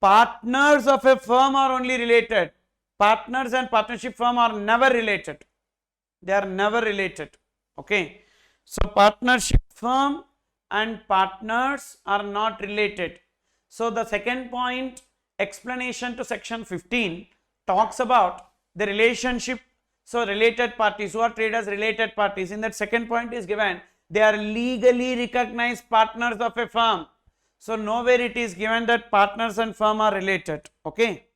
Partners of a firm are only related. Partners and partnership firm are never related. They are never related. Okay. So partnership firm and partners are not related. So the second point, explanation to section 15, talks about the relationship. So related parties, who are treated as related parties, in that second point is given, they are legally recognized partners of a firm. So nowhere it is given that partners and firm are related. Okay.